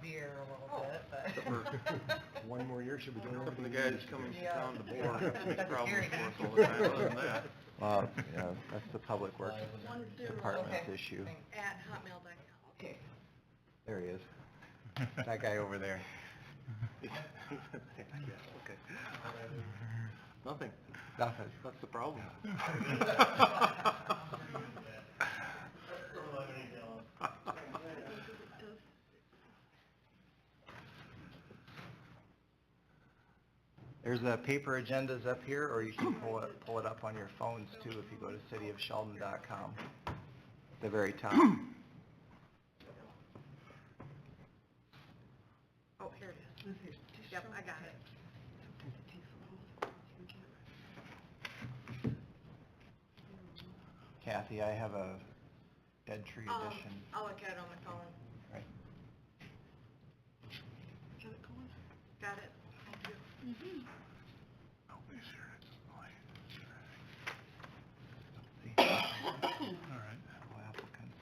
veer a little bit, but. One more year, should be doing Except for everything. the guy that's coming to town to board, makes That's problems scary. for us all the time, other than that. Well, yeah, that's the Public Works 10 Department's Okay. issue. at hotmail.com. Okay. There he is. That guy over there. Yes, okay. Nothing, Nothing. that's the problem. There's paper agendas up here, or you can pull it up on your phones too if you go to cityofsheldon.com. At the very top. Oh, here it is. Yep, I got it. Kathy, I have a Dead Tree Edition. I'll look at it on my phone. Right. Got it. Thank you. All right. Applicants.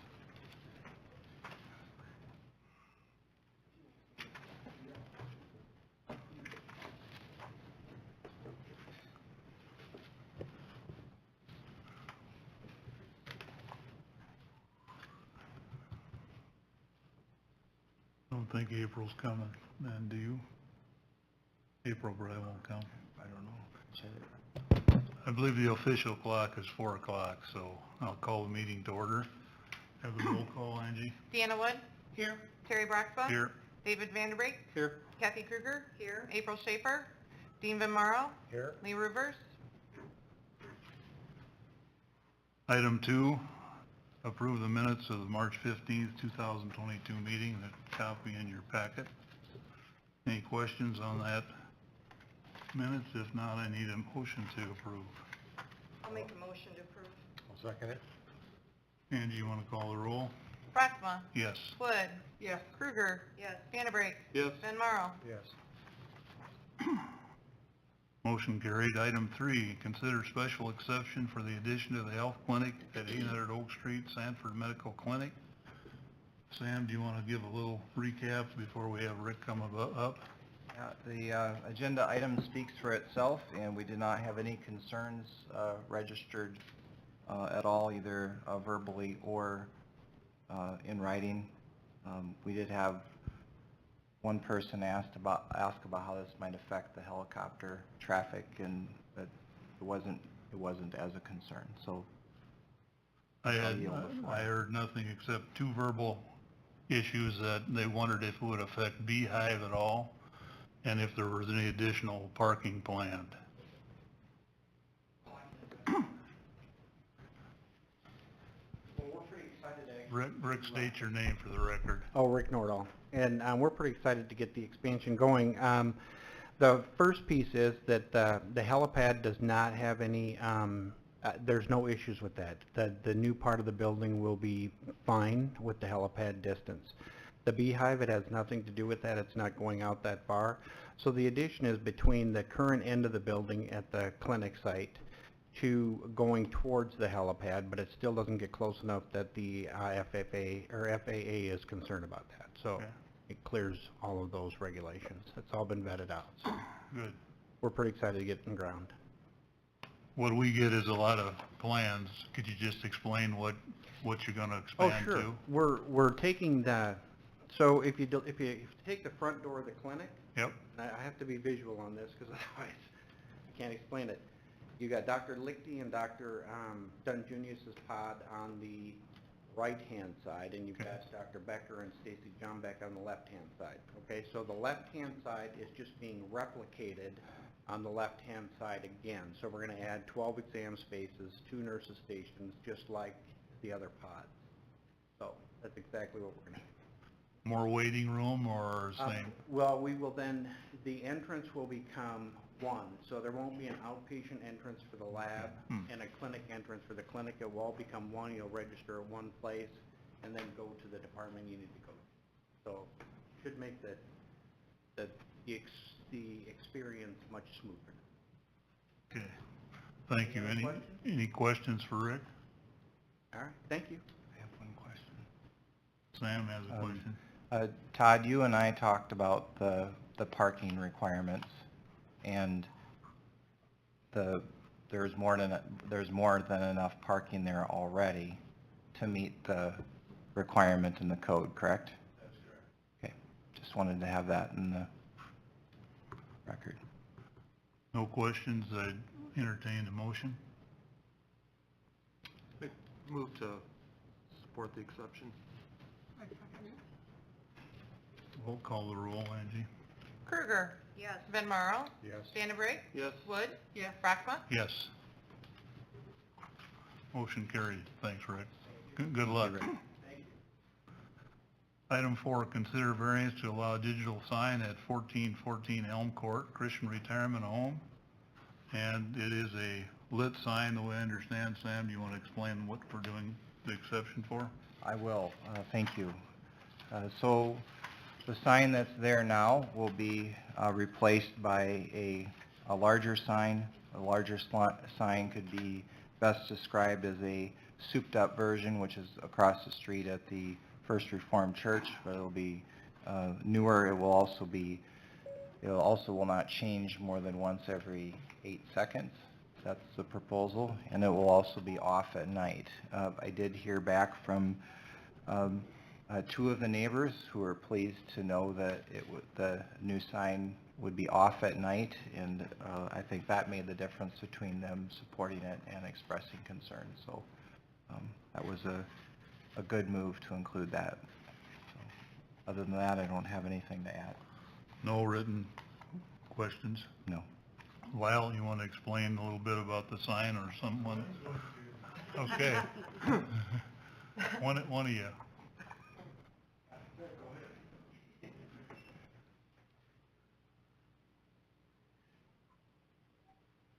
I don't think April's coming, then, do you? April probably won't come. I don't know. I believe the official clock is 4 o'clock, so I'll call the meeting to order. Have the roll call, Angie? Deanna Wood? Here. Terry Braxbaum? Here. David Vanderbeek? Here, Kathy Kruger? Here. April Schaefer? Dean Van Morrow? Here? Lee Rivers? Item 2, approve the minutes of the March 15th, 2022 meeting, that copy in your packet. Any questions on that minutes? If not, I need a motion to approve. I'll make a motion to approve. I'll second it. Angie, you want to call the roll? Braxbaum? Yes. Wood? Yes. Kruger? Yes. Vanderbeek? yes, Van Morrow? Yes. Motion carried. Item 3, consider special exception for the addition of the health clinic at 800 Oak Street, Sanford Medical Clinic. Sam, do you want to give a little recap before we have Rick come up? The agenda item speaks for itself, and we did not have any concerns registered at all, either verbally or in writing. We did have one person ask about how this might affect the helicopter traffic, and that it wasn't as a concern. So I I'll yield the floor. heard nothing except 2 verbal issues that they wondered if it would affect Beehive at all, and if there was any additional parking planned. Rick, state your name for the record. Oh, Rick Nordahl. And we're pretty excited to get the expansion going. The first piece is that the helipad does not have any, there's no issues with that. The new part of the building will be fine with the helipad distance. The Beehive, it has nothing to do with that. It's not going out that far. So the addition is between the current end of the building at the clinic site to going towards the helipad, but it still doesn't get close enough that the FFA or FAA is concerned about that. So Okay. it clears all of those regulations. It's all been vetted out. So Good. we're pretty excited to get in ground. What we get is a lot of plans. Could you just explain what you're going to expand to? Oh, sure. We're taking the, so if you take the front door of the clinic, Yep. and I have to be visual on this because otherwise I can't explain it. You got Dr. Lichty and Dr. Dunjunius's pod on the right-hand side, and you've got Dr. Becker and Stacy John Beck on the left-hand side. Okay, so the left-hand side is just being replicated on the left-hand side again. So we're going to add 12 exam spaces, 2 nurses stations, just like the other pods. So that's exactly what we're going to do. More waiting room or same? Well, we will then, the entrance will become one, so there won't be an outpatient entrance for the lab and a clinic entrance for the clinic. It will all become one. You'll register at one place and then go to the department you need to go to. So should make the experience much smoother. Okay. Thank you. Any other Any questions for Rick? All right, thank you. I have one question. Sam has a question. Todd, you and I talked about the parking requirements, and there's more than enough parking there already to meet the requirement in the code, correct? That's correct. Okay, just wanted to have that in the record. No questions, I'd entertain a motion. Move to support the exception. We'll call the roll, Angie. Krueger, Yes. Van Marl, Yes. Vandenbrink, Yes. Wood. Yes. Brockma. Yes. Motion carried. Thanks, Rick. Good luck. Item 4, consider variance to allow digital sign at 1414 Elm Court, Christian Retirement Home. And it is a lit sign, the way I understand. Sam, do you want to explain what we're doing the exception for? I will, thank you. So the sign that's there now will be replaced by a larger sign. A larger sign could be best described as a souped-up version, which is across the street at the First Reformed Church, but it'll be newer. It will also will not change more than once every 8 seconds. That's the proposal, and it will also be off at night. I did hear back from 2 of the neighbors who were pleased to know that the new sign would be off at night, and I think that made the difference between them supporting it and expressing concern. So that was a good move to include that. So, other than that, I don't have anything to add. No written questions? No. Lyle, you want to explain a little bit about the sign or someone? Okay. One of you.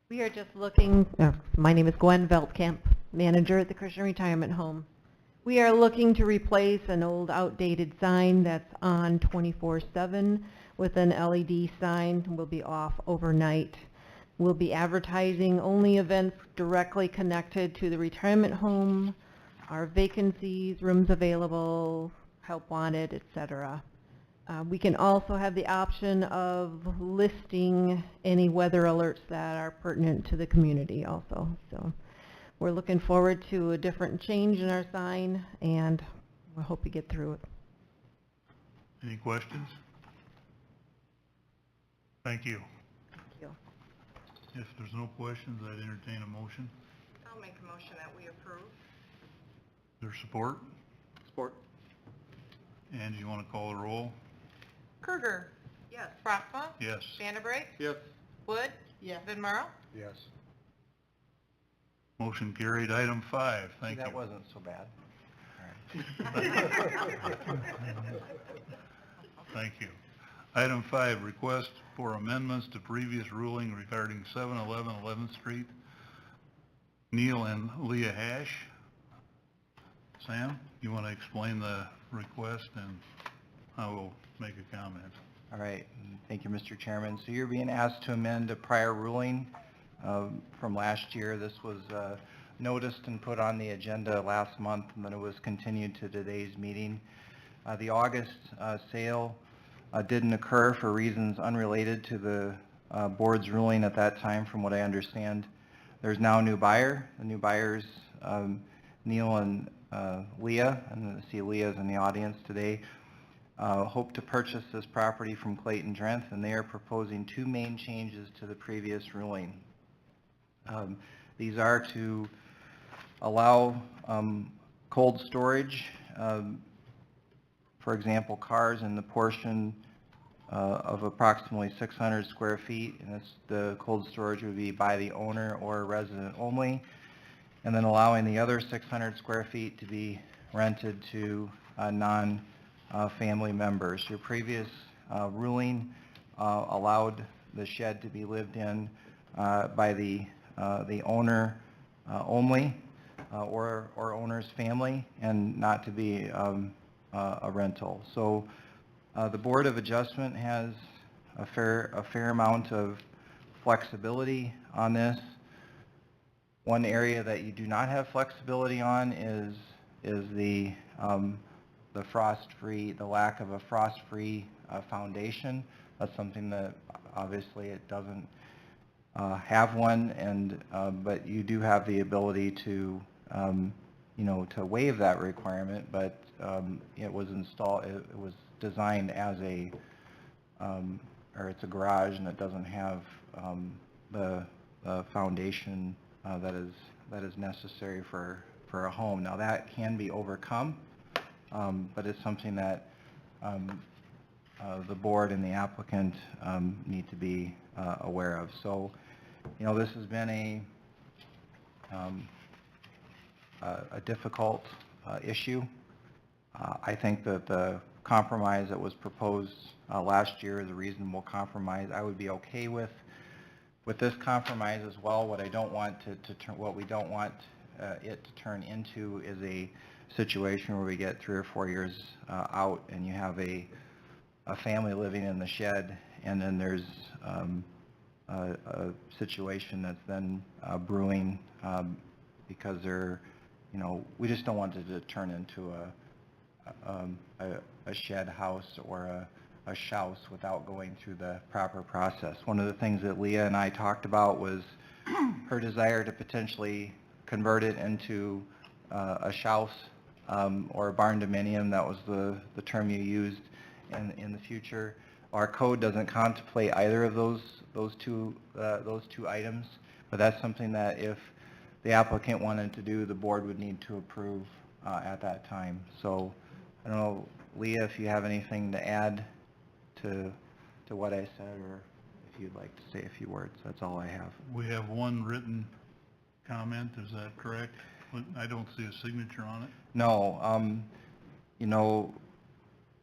We are just looking, my name is Gwen Veltkamp, manager at the Christian Retirement Home. We are looking to replace an old outdated sign that's on 24/7 with an LED sign. Will be off overnight. We'll be advertising only events directly connected to the retirement home, our vacancies, rooms available, help wanted, etc. We can also have the option of listing any weather alerts that are pertinent to the community also. So we're looking forward to a different change in our sign, and we hope we get through it. Any questions? Thank you. Thank you. If there's no questions, I'd entertain a motion. I'll make a motion that we approve. Their support? Support. Angie, you want to call the roll? Krueger, Yes. Brockma, Yes. Vandenbrink, Yes. Wood. Yes. Van Marl. Yes. Motion carried. Item 5, thank you. That wasn't so bad. All right. Thank you. Item 5, request for amendments to previous ruling regarding 711 11th Street. Neil and Leah Hash. Sam, you want to explain the request, and I will make a comment. All right, thank you, Mr. Chairman. So you're being asked to amend a prior ruling from last year. This was noticed and put on the agenda last month, and then it was continued to today's meeting. The August sale didn't occur for reasons unrelated to the board's ruling at that time, from what I understand. There's now a new buyer. The new buyers, Neil and Leah, and I see Leah's in the audience today, hope to purchase this property from Clayton Drenth, and they are proposing 2 main changes to the previous ruling. These are to allow cold storage, for example, cars in the portion of approximately 600 square feet, and the cold storage would be by the owner or resident only, and then allowing the other 600 square feet to be rented to non-family members. Your previous ruling allowed the shed to be lived in by the owner only, or owner's family, and not to be a rental. So the Board of Adjustment has a fair amount of flexibility on this. One area that you do not have flexibility on is the the frost-free, the lack of a frost-free foundation. That's something that obviously it doesn't have one, and but you do have the ability to, you know, to waive that requirement, but it was installed, it was designed as a, or it's a garage, and it doesn't have the foundation that is necessary for a home. Now, that can be overcome, but it's something that the board and the applicant need to be aware of. So, you know, this has been a difficult issue. I think that the compromise that was proposed last year is a reasonable compromise. I would be okay with this compromise as well. What I don't want what we don't want it to turn into is a situation where we get 3 or 4 years out and you have a family living in the shed, and then there's a situation that's then brewing because they're, you know, we just don't want it to turn into a shed house or a shouse without going through the proper process. One of the things that Leah and I talked about was her desire to potentially convert it into a shouse or a barn dominium. That was the term you used in the future. Our code doesn't contemplate either of those two items, but that's something that if the applicant wanted to do, the board would need to approve at that time. So I don't know, Leah, if you have anything to add to what I said, or if you'd like to say a few words. That's all I have. We have one written comment, is that correct? I don't see a signature on it. No, you know,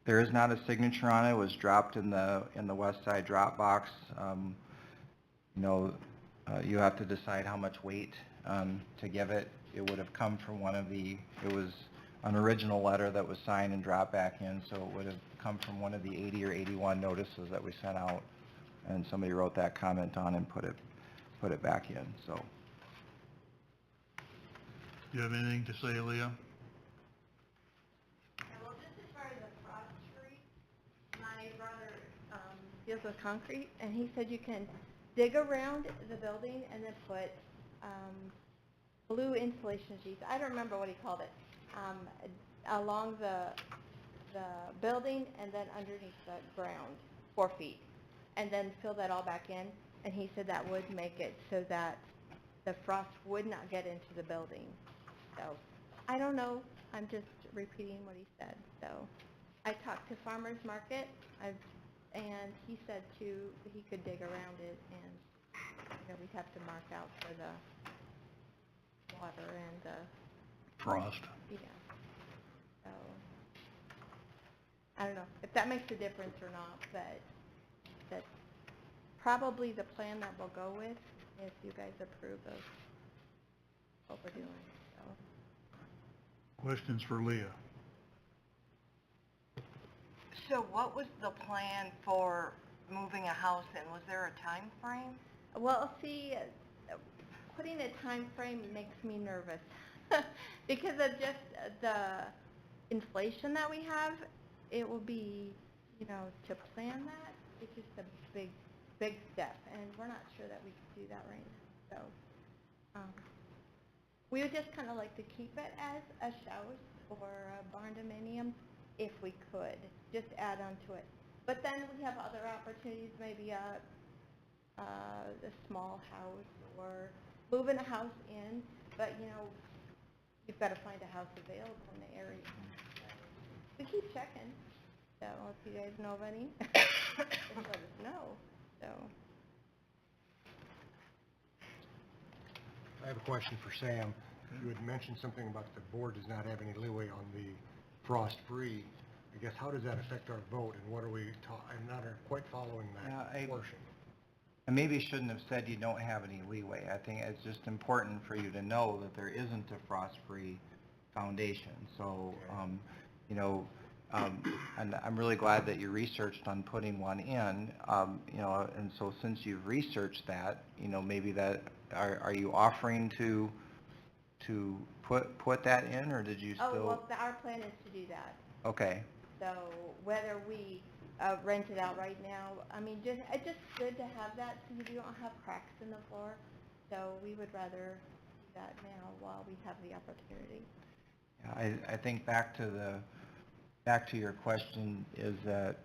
there is not a signature on it. It was dropped in the West Side Dropbox. You know, you have to decide how much weight to give it. It would have come from it was an original letter that was signed and dropped back in, so it would have come from one of the 80 or 81 notices that we sent out, and somebody wrote that comment on and put it back in, so. Do you have anything to say, Leah? Well, just as far as the frost tree, my brother deals with concrete, and he said you can dig around the building and then put blue insulation sheets. I don't remember what he called it. Along the building and then underneath the ground, 4 feet, and then fill that all back in. And he said that would make it so that the frost would not get into the building. So I don't know. I'm just repeating what he said. So I talked to Farmers Market, and he said too he could dig around it, and you know, we'd have to mark out for the water and the Frost. yeah. So, I don't know if that makes a difference or not, but that's probably the plan that we'll go with if you guys approve of what we're doing, so. Questions for Leah? So what was the plan for moving a house in? Was there a time frame? Well, see, putting a time frame makes me nervous. Because of just the inflation that we have, it will be, you know, to plan that, it's just a big step, and we're not sure that we can do that right now. So, we would just kind of like to keep it as a shouse or a barn dominium if we could, just add on to it. But then we have other opportunities, maybe a small house or moving a house in, but, you know, you've got to find a house available in the area. We keep checking, so if you guys know of any, just let us know, so. I have a question for Sam. You had mentioned something about the board does not have any leeway on the frost-free. I guess, how does that affect our vote, and what are we, I'm not quite following that portion. I maybe shouldn't have said you don't have any leeway. I think it's just important for you to know that there isn't a frost-free foundation. So, you know, and I'm really glad that you researched on putting one in, you know, and so since you've researched that, you know, maybe that, are you offering to put that in, or did you still? Oh, well, our plan is to do that. Okay, So whether we rent it out right now, I mean, it's just good to have that so you don't have cracks in the floor. So we would rather do that now while we have the opportunity. I think back to your question is that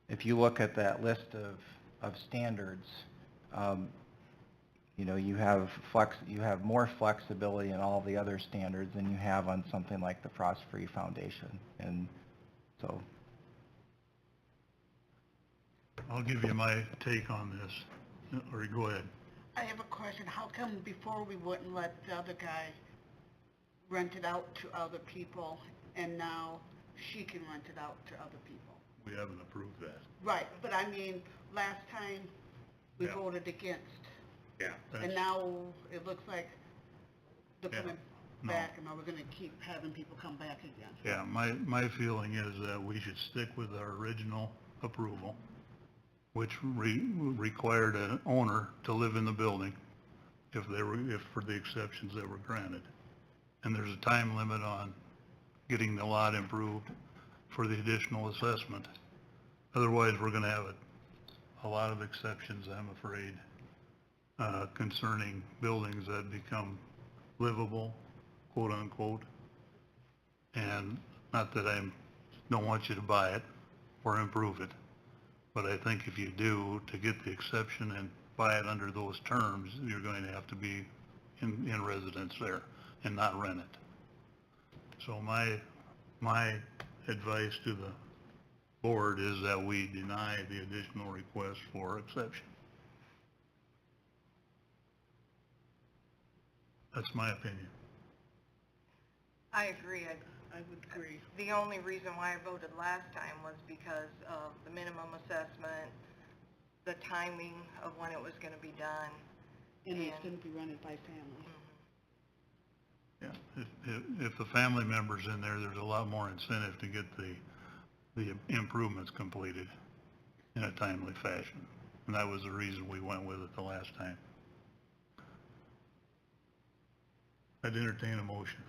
if you look at that list of standards, you know, you have more flexibility in all the other standards than you have on something like the Frost-Free Foundation. And so, I'll give you my take on this, or go ahead. I have a question. How come before we wouldn't let the other guy rent it out to other people, and now she can rent it out to other people? We haven't approved that. Right, but I mean, last time we Yeah. voted against, Yeah. and now it looks like they're Yeah. coming No. back, and now we're gonna keep having people come back again. Yeah, my feeling is that we should stick with our original approval, which required an owner to live in the building if for the exceptions that were granted. And there's a time limit on getting the lot improved for the additional assessment. Otherwise, we're gonna have a lot of exceptions, I'm afraid, concerning buildings that become livable, quote unquote. And not that don't want you to buy it or improve it, but I think if you do, to get the exception and buy it under those terms, you're going to have to be in residence there and not rent it. So my advice to the board is that we deny the additional request for exception. That's my opinion. I agree. I would agree. The only reason why I voted last time was because of the minimum assessment, the timing of when it was going to be done. And it's And- gonna be rented by family. Yeah, if the family member's in there, there's a lot more incentive to get the improvements completed in a timely fashion. And that was the reason we went with it the last time. I'd entertain a motion.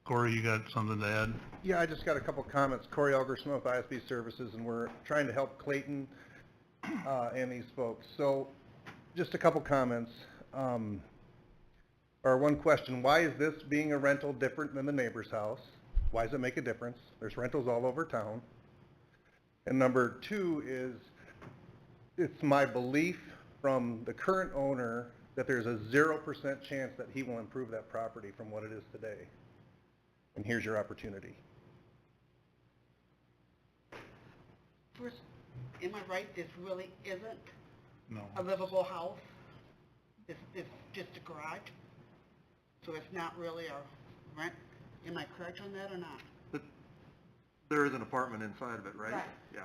Corey, you got something to add? Yeah, I just got a couple comments. Corey Elgersmith, ISB Services, and we're trying to help Clayton and these folks. So, just a couple comments. Or one question, why is this being a rental different than the neighbor's house? Why does it make a difference? There's rentals all over town. And number two is, it's my belief from the current owner that there's a 0% chance that he will improve that property from what it is today. And here's your opportunity. First, am I right, this really isn't No. a livable house? It's just a garage? So it's not really a rent? Am I correct on that or not? But there is an apartment inside of it, right? Right. Yeah.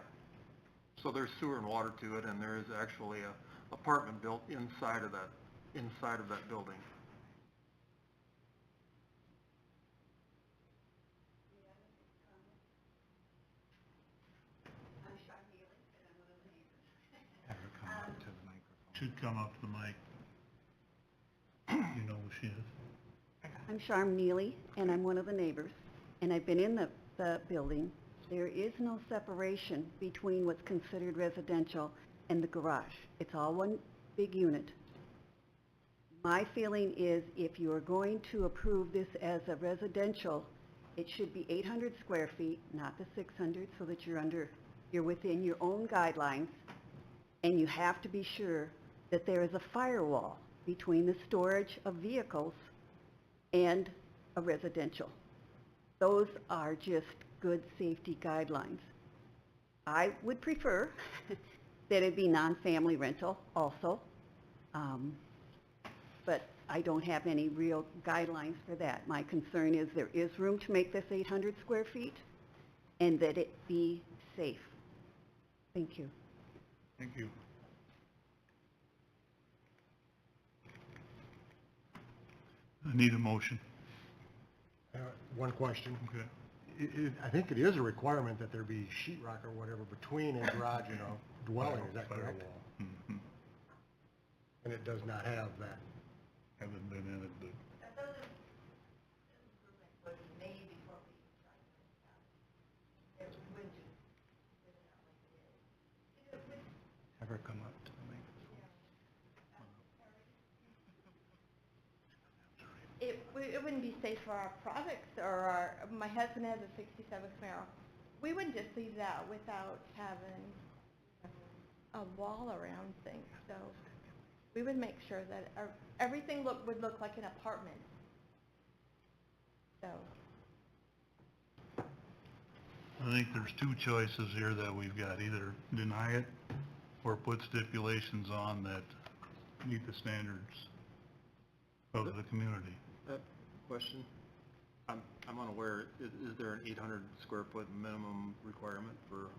So there's sewer and water to it, and there is actually a apartment built inside of that building. have her come up to the microphone. Should come up to the mic. You know who she is. I'm Charm Neely, and I'm one of the neighbors, and I've been in the building. There is no separation between what's considered residential and the garage. It's all one big unit. My feeling is if you are going to approve this as a residential, it should be 800 square feet, not the 600, so that you're within your own guidelines, and you have to be sure that there is a firewall between the storage of vehicles and a residential. Those are just good safety guidelines. I would prefer that it be non-family rental also, but I don't have any real guidelines for that. My concern is there is room to make this 800 square feet and that it be safe. Thank you. Thank you. I need a motion. One question. Okay. I think it is a requirement that there be sheetrock or whatever between a garage and a dwelling, is that correct? Firewall. Mhm. And it does not have that. Haven't been in it, but wouldn't be safe for our products or our, my husband has a 67 Camaro. We wouldn't just leave that without having a wall around things, so we would make sure that everything would look like an apartment. So, I think there's two choices here that we've got, either deny it or put stipulations on that meet the standards of the community. Question? I'm unaware, is there an 800 square foot minimum requirement for?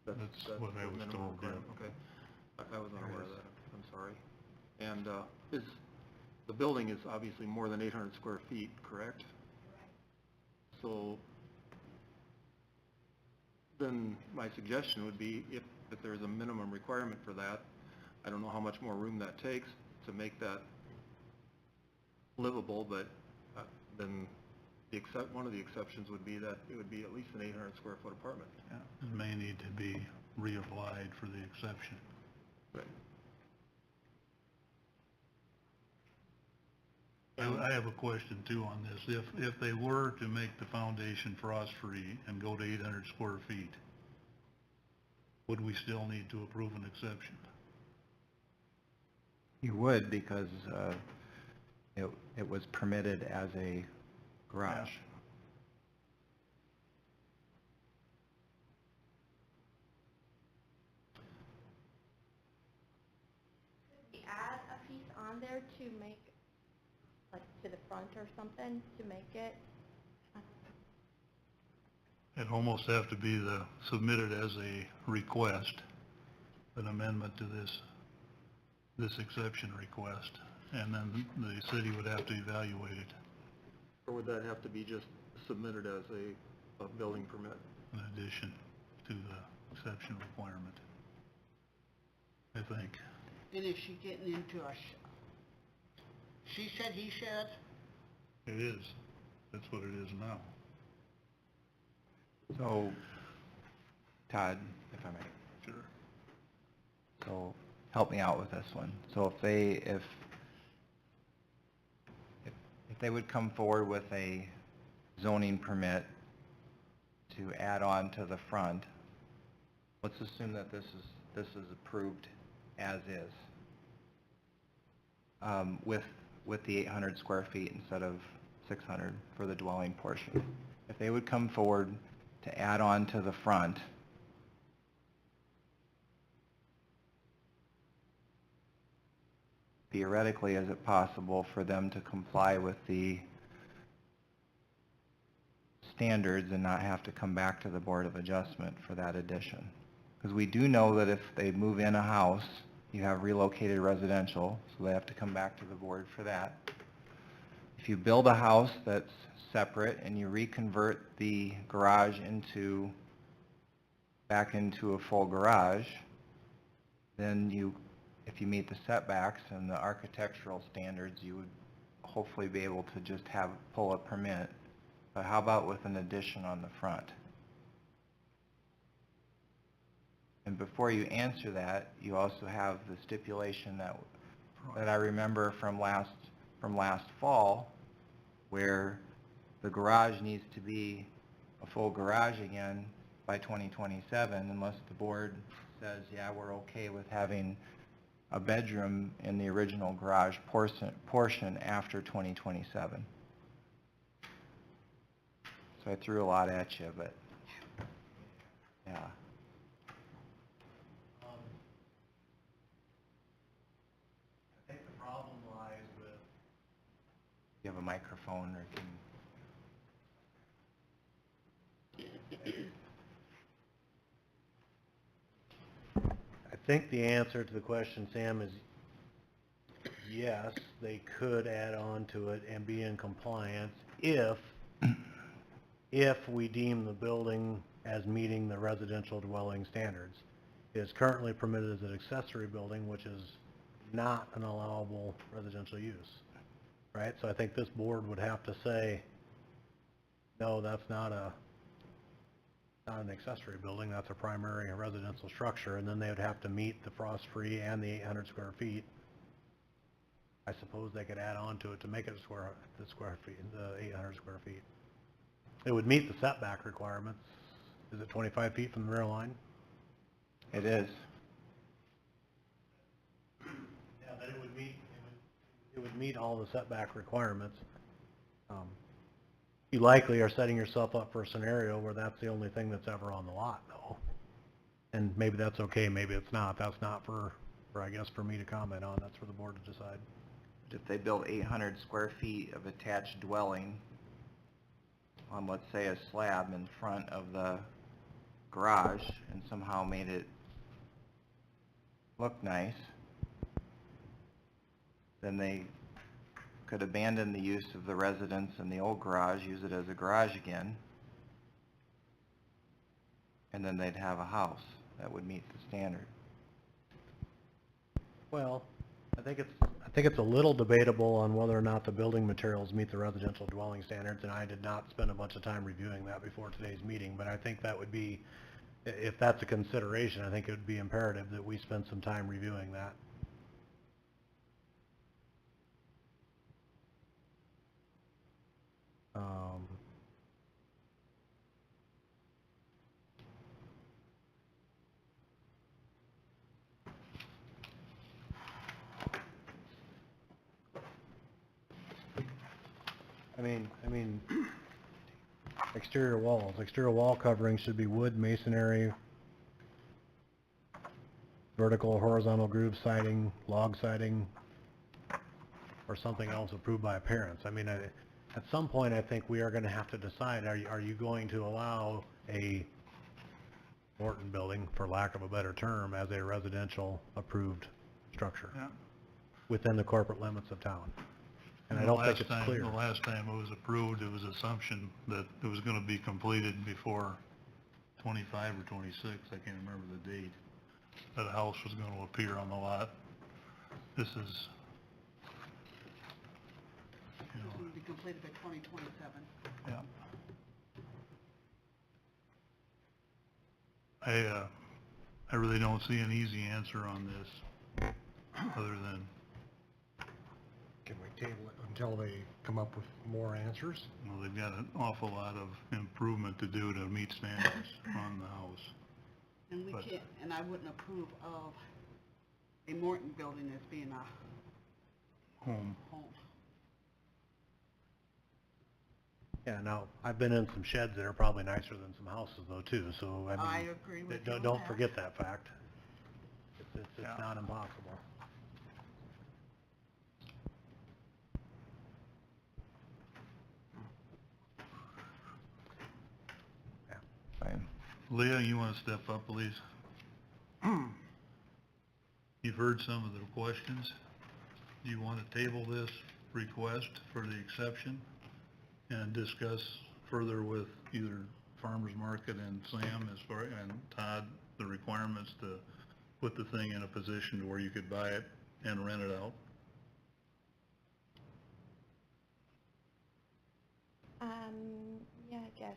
That's what I was minimum told, yeah. requirement? Okay. I was unaware of that, I'm sorry. And the building is obviously more than 800 square feet, correct? So then my suggestion would be if there's a minimum requirement for that, I don't know how much more room that takes to make that livable, but then one of the exceptions would be that it would be at least an 800 square foot apartment. Yeah, it may need to be reapplied for the exception. Right. I have a question too on this. If they were to make the foundation frost-free and go to 800 square feet, would we still need to approve an exception? You would, because it was permitted as a garage. could we add a piece on there to make, like, to the front or something, to make it? It'd almost have to be submitted as a request, an amendment to this exception request, and then the city would have to evaluate it Or would that have to be just submitted as a building permit? in addition to the exception requirement, I think. And is she getting into she said, he said? It is. That's what it is now. So, Todd, if I may. Sure. So, help me out with this one. So if they would come forward with a zoning permit to add on to the front, let's assume that this is approved as is, with the 800 square feet instead of 600 for the dwelling portion. If they would come forward to add on to the front, theoretically, is it possible for them to comply with the standards and not have to come back to the Board of Adjustment for that addition? Because we do know that if they move in a house, you have relocated residential, so they have to come back to the board for that. If you build a house that's separate and you reconvert the garage back into a full garage, then if you meet the setbacks and the architectural standards, you would hopefully be able to just pull a permit. But how about with an addition on the front? And before you answer that, you also have the stipulation that I remember from last fall, where the garage needs to be a full garage again by 2027, unless the board says, yeah, we're okay with having a bedroom in the original garage portion after 2027. So I threw a lot at you, but yeah. I think the problem lies with... You have a microphone or can... I think the answer to the question, Sam, is yes, they could add on to it and be in compliance if we deem the building as meeting the residential dwelling standards. It is currently permitted as an accessory building, which is not an allowable residential use, right? So I think this board would have to say, no, that's not an accessory building, that's a primary residential structure, and then they would have to meet the frost-free and the 800 square feet I suppose they could add on to it to make it the square feet, the 800 square feet. It would meet the setback requirements. Is it 25 feet from the rear line? It is. Yeah, then it would meet all the setback requirements. You likely are setting yourself up for a scenario where that's the only thing that's ever on the lot, though. And maybe that's okay, maybe it's not. That's not for I guess, for me to comment on. That's for the board to decide. If they built 800 square feet of attached dwelling on, let's say, a slab in front of the garage and somehow made it look nice, then they could abandon the use of the residence in the old garage, use it as a garage again, and then they'd have a house that would meet the standard. Well, I think it's a little debatable on whether or not the building materials meet the residential dwelling standards, and I did not spend a bunch of time reviewing that before today's meeting, but I think that would be, if that's a consideration, I think it would be imperative that we spend some time reviewing that. I mean, exterior wall coverings should be wood, masonry, vertical or horizontal groove siding, log siding, or something else approved by parents. I mean, at some point, I think we are going to have to decide, are you going to allow a Morton building, for lack of a better term, as a residential approved structure Yeah. within the corporate limits of town? And I don't think it's clear. The last time it was approved, it was assumption that it was gonna be completed before 25 or 26, I can't remember the date, that a house was gonna appear on the lot. This is, you It's know, going to be completed by 2027. yeah. I really don't see an easy answer on this, other than, Can we table it until they come up with more answers? well, they've got an awful lot of improvement to do to meet standards on the house. And we But- can't, and I wouldn't approve of a Morton building as being a Home. home. Yeah, now, I've been in some sheds that are probably nicer than some houses though, too, so, I mean. I agree with you on Don't that. forget that fact. It's Yeah. not impossible. Fine. Leah, you want to step up, please? You've heard some of the questions. Do you want to table this request for the exception and discuss further with either Farmers Market and Sam and Todd, the requirements to put the thing in a position to where you could buy it and rent it out? Yeah, I guess.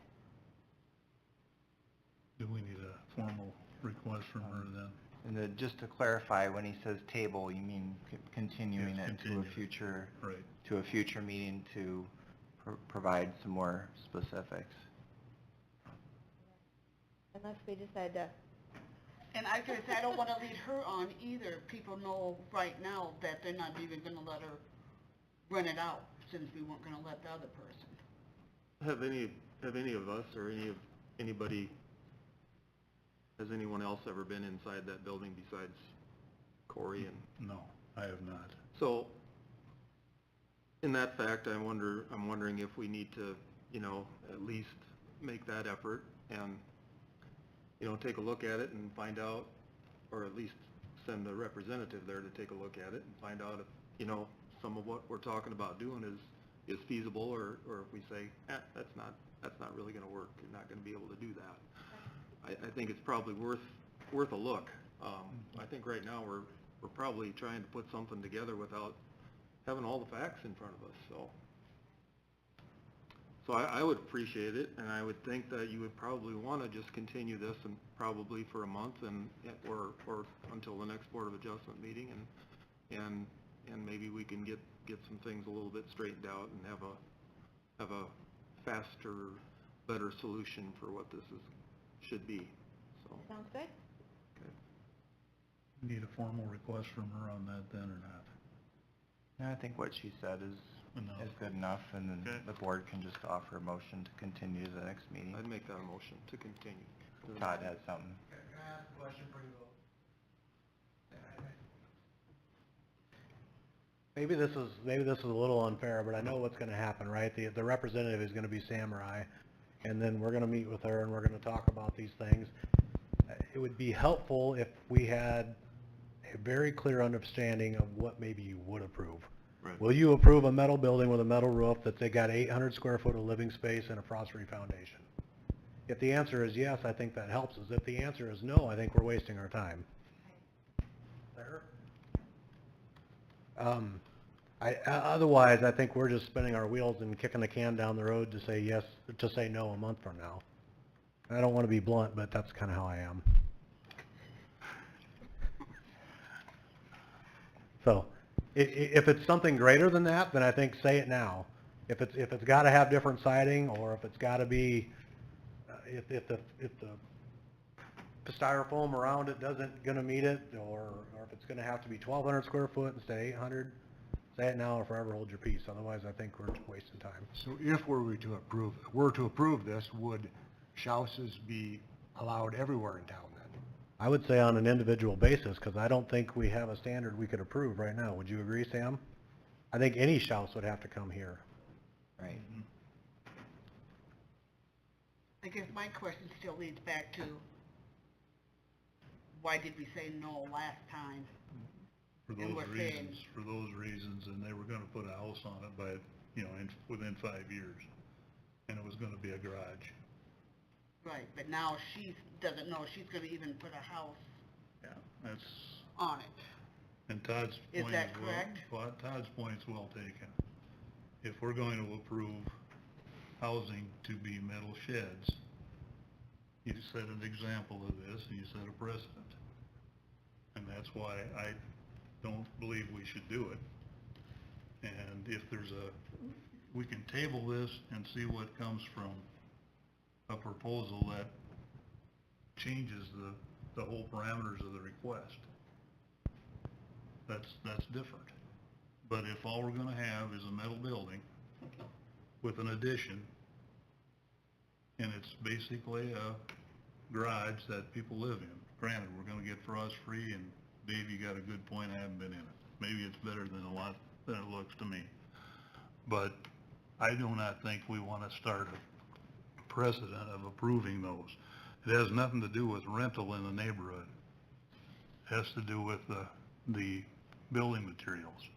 Do we need a formal request from her then? And then, just to clarify, when he says table, you mean continuing Yes, it to continue. a future, Right. to a future meeting to provide some more specifics? Unless we decide to, And I guess I don't want to lead her on either. People know right now that they're not even going to let her rent it out, since we weren't going to let the other person. Have any of us or anybody, has anyone else ever been inside that building besides Corey and? No, I have not. So, in that fact, I'm wondering if we need to, at least make that effort and, take a look at it and find out, or at least send a representative there to take a look at it and find out if, some of what we're talking about doing is feasible, or if we say, that's not really gonna work, you're not gonna be able to do that. I think it's probably worth a look. I think right now we're probably trying to put something together without having all the facts in front of us, so. So I would appreciate it, and I would think that you would probably wanna just continue this and probably for a month or until the next Board of Adjustment meeting and maybe we can get some things a little bit straightened out and have a faster, better solution for what this should be, so. Sounds good. Need a formal request from her on that then, or not? And I think what she said is Enough. good enough, and then Okay. the board can just offer a motion to continue to the next meeting. I'd make that a motion to continue. Todd has something. Can I ask a question for you, though? Maybe this is a little unfair, but I know what's gonna happen, right? The representative is gonna be Samurai, and then we're gonna meet with her and we're gonna talk about these things. It would be helpful if we had a very clear understanding of what maybe you would approve. Right. Will you approve a metal building with a metal roof that's got 800 square foot of living space and a frost-free foundation? If the answer is yes, I think that helps us. If the answer is no, I think we're wasting our time. Fair? Otherwise, I think we're just spinning our wheels and kicking the can down the road to say yes, to say no a month from now. I don't want to be blunt, but that's kind of how I am. So, if it's something greater than that, then I think say it now. If it's got to have different siding, or if it's got to be, if the styrofoam around it doesn't gonna meet it, or if it's gonna have to be 1,200 square foot instead of 800, say it now or forever hold your peace. Otherwise, I think we're just wasting time. So if were to approve this, would Schauses be allowed everywhere in town then? I would say on an individual basis, because I don't think we have a standard we could approve right now. Would you agree, Sam? I think any Schaus would have to come here. Right. I guess my question still leads back to, why did we say no last time? For And those we're saying- reasons, and they were gonna put a house on it by, within 5 years, and it was gonna be a garage. Right, but now she doesn't know she's gonna even put a house Yeah, that's, on it. and Todd's Is point that is correct? Todd's point's well taken. If we're going to approve housing to be metal sheds, you set an example of this, and you set a precedent. And that's why I don't believe we should do it. And if we can table this and see what comes from a proposal that changes the whole parameters of the request. That's different. But if all we're gonna have is a metal building with an addition, and it's basically a garage that people live in, granted, we're gonna get frost-free, and Dave, you got a good point, I haven't been in it. Maybe it's better than it looks to me. But I do not think we wanna start a precedent of approving those. It has nothing to do with rental in the neighborhood. It has to do with the building materials.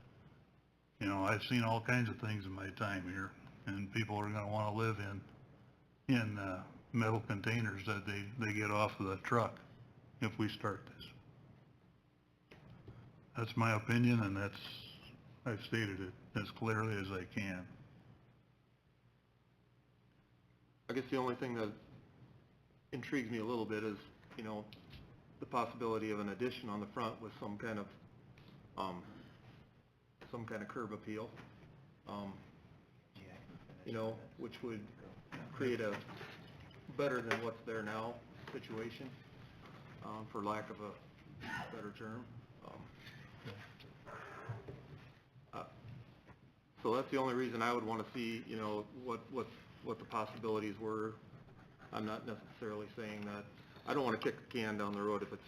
I've seen all kinds of things in my time here, and people are gonna wanna live in metal containers that they get off of the truck if we start this. That's my opinion, and I've stated it as clearly as I can. I guess the only thing that intrigues me a little bit is, the possibility of an addition on the front with some kind of curb appeal, which would create a better than what's there now situation, for lack of a better term. So that's the only reason I would want to see, what the possibilities were. I'm not necessarily saying that, I don't want to kick the can down the road if it's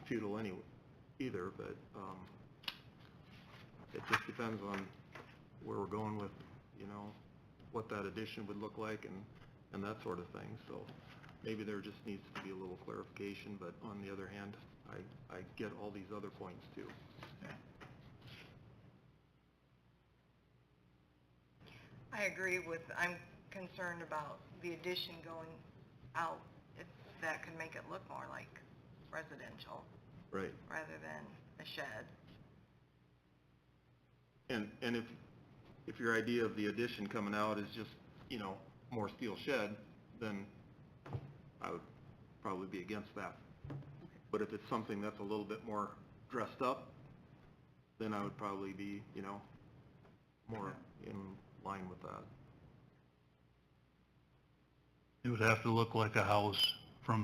futile either, but it just depends on where we're going with, what that addition would look like and that sort of thing. So maybe there just needs to be a little clarification, but on the other hand, I get all these other points too. I agree I'm concerned about the addition going out. That could make it look more like residential Right. rather than a shed. And if your idea of the addition coming out is just, more steel shed, then I would probably be against that. But if it's something that's a little bit more dressed up, then I would probably be, you know, more in line with that. It would have to look like a house from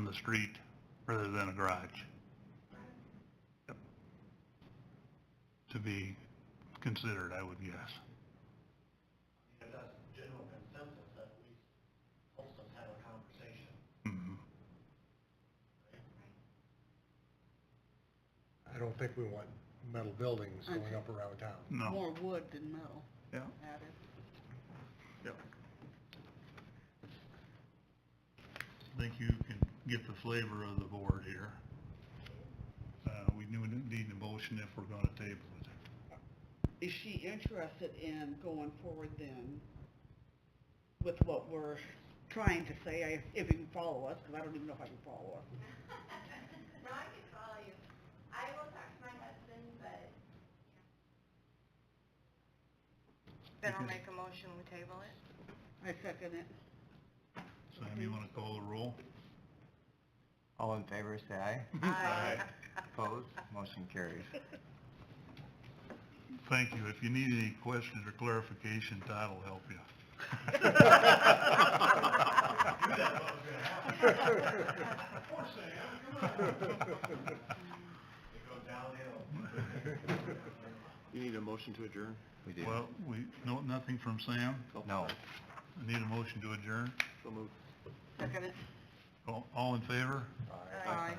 the street rather than a garage. Yep. To be considered, I would guess. That's general consensus, that we also have a conversation. Mhm. I don't think we want metal buildings going up around town. No. More wood than metal Yeah. added. Yep. I think you can get the flavor of the board here. We need a motion if we're gonna table it. Is she interested in going forward then with what we're trying to say, if you can follow us, because I don't even know if I can follow us? No, I can follow you. I will talk to my husband, but Then I'll make a motion, we table it. I second it. Sam, you wanna call the roll? All in favor, say aye. Aye. Opposed? Motion carries. Thank you. If you need any questions or clarification, Todd will help you. You need a motion to adjourn? We do. Well, nothing from Sam? No. I need a motion to adjourn. So moved. Second it. All in favor? Aye.